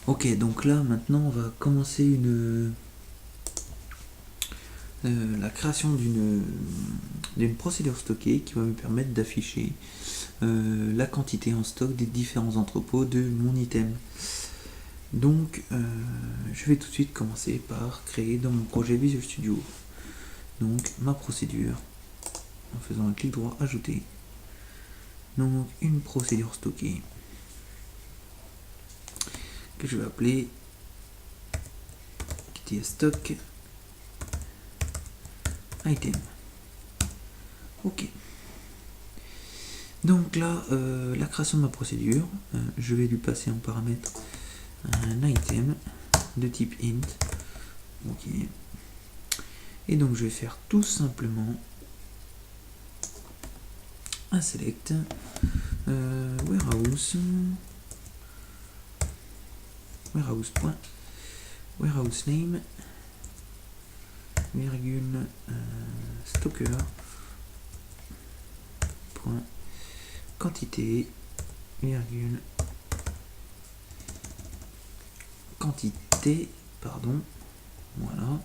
Ok, donc là maintenant on va commencer la création d'une procédure stockée qui va me permettre d'afficher la quantité en stock des différents entrepôts de mon item. Donc je vais tout de suite commencer par créer dans mon projet Visual Studio donc ma procédure en faisant un clic droit ajouter. Donc une procédure stockée que je vais appeler stock item. Ok. Donc là, la création de ma procédure, je vais lui passer en paramètre un item de type int. Ok. Et donc je vais faire tout simplement un select warehouse name virgule stocker point quantité virgule quantité pardon, voilà.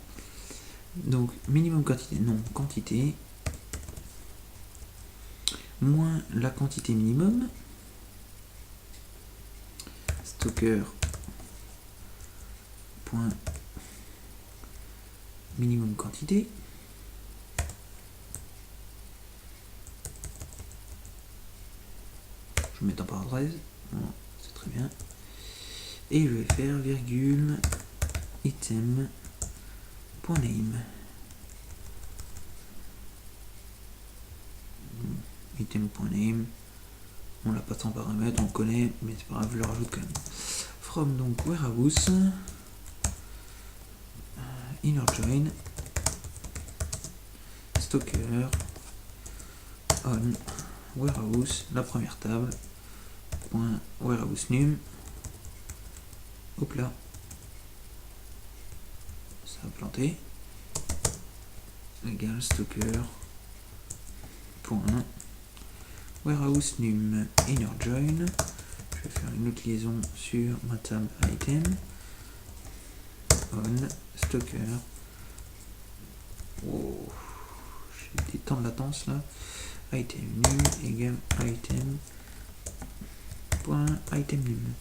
Donc minimum quantité, non quantité moins la quantité minimum stocker point minimum quantité je vais mettre en parenthèse, voilà, c'est très bien, et je vais faire virgule item point name item.name, on l'a pas sans paramètre, on le connaît, mais c'est pas grave, je le rajoute quand même. From donc warehouse inner join stocker on warehouse, la première table, point warehouse num, hop là, ça a planté, égal stocker point warehouse num inner join. Je vais faire une autre liaison sur ma table item on stocker. Oh, j'ai des temps de latence là. Item num égale item point item num.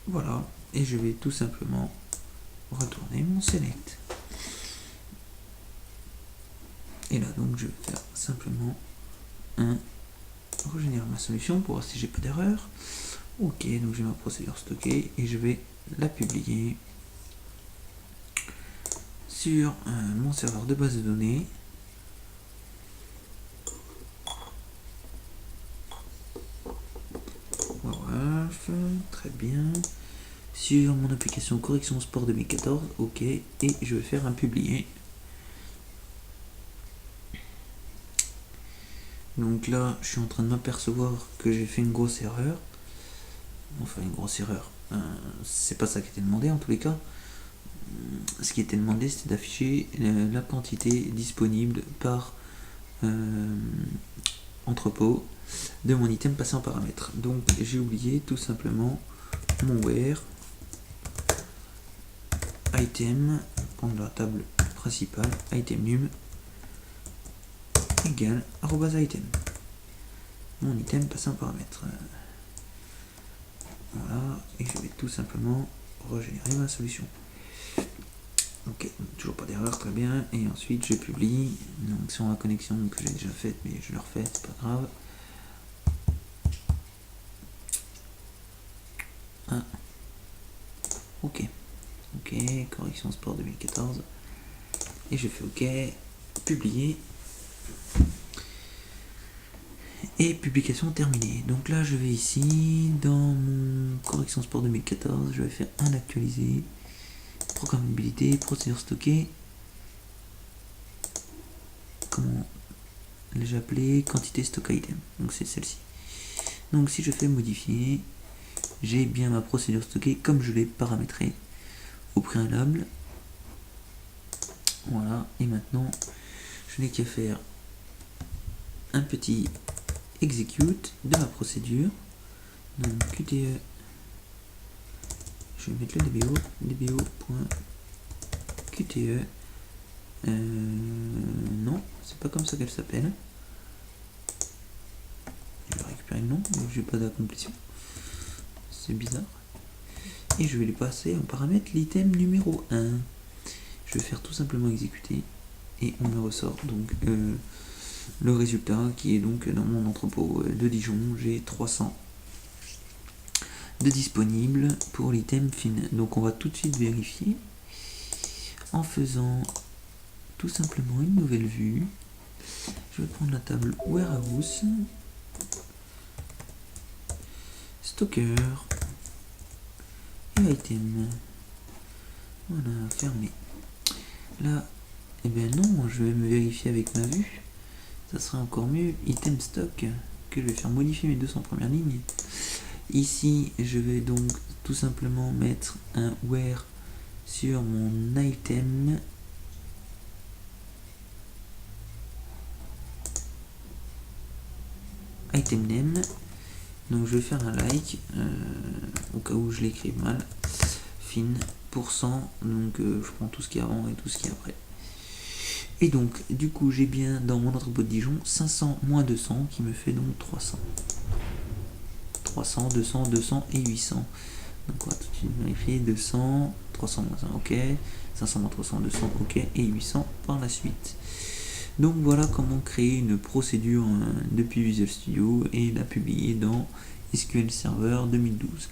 Voilà, et je vais tout simplement retourner mon select. Et là donc je vais faire simplement régénérer ma solution pour voir si j'ai pas d'erreur. Ok, donc j'ai ma procédure stockée et je vais la publier sur mon serveur de base de données. Voilà, très bien. Sur mon application correction sport 2014, ok, et je vais faire un publier. Donc là, je suis en train de m'apercevoir que j'ai fait une grosse erreur. Enfin, une grosse erreur. C'est pas ça qui était demandé en tous les cas. Ce qui était demandé, c'était d'afficher la quantité disponible par entrepôt de mon item passé en paramètre. Donc j'ai oublié tout simplement mon where item, prendre la table principale, item num égale @item. Mon item passé en paramètre. Voilà, et je vais tout simplement régénérer ma solution. Ok, toujours pas d'erreur, très bien. Et ensuite je publie, donc sur la connexion que j'ai déjà faite, mais je le refais, c'est pas grave. Ah. Ok, correction sport 2014. Et je fais ok, publier. Et publication terminée. Donc là je vais ici, dans mon correction sport 2014, je vais faire un actualiser, programmabilité, procédure stockée. Comment l'ai-je appelé? Quantité stock item. Donc c'est celle-ci. Donc si je fais modifier, j'ai bien ma procédure stockée comme je l'ai paramétrée au préalable. Voilà, et maintenant je n'ai qu'à faire un petit execute de ma procédure. Donc QTE je vais mettre le dbo.qte. Non, c'est pas comme ça qu'elle s'appelle. Je vais récupérer le nom, donc j'ai pas d'accomplissement. C'est bizarre. Et je vais lui passer en paramètre l'item numéro 1. Je vais faire tout simplement exécuter et on me ressort donc le résultat qui est donc dans mon entrepôt de Dijon. J'ai 300 de disponibles pour l'item fin. Donc on va tout de suite vérifier en faisant tout simplement une nouvelle vue. Je vais prendre la table warehouse, stocker et item. Voilà, fermé. Là, eh bien non, je vais me vérifier avec ma vue. Ça serait encore mieux. Item stock, que je vais faire modifier mes 200 premières lignes. Ici, je vais donc tout simplement mettre un where sur mon item. Item name. Donc je vais faire un like, au cas où je l'écris mal. Fin, %, donc je prends tout ce qui est avant et tout ce qui est après. Et donc, du coup, j'ai bien dans mon entrepôt de Dijon 500 moins 200 qui me fait donc 300. 300, 200, 200 et 800. Donc, on va tout de suite vérifier 200, 300 moins 1, ok. 500 moins 300, 200, ok. Et 800 par la suite. Donc, voilà comment créer une procédure depuis Visual Studio et la publier dans SQL Server 2012.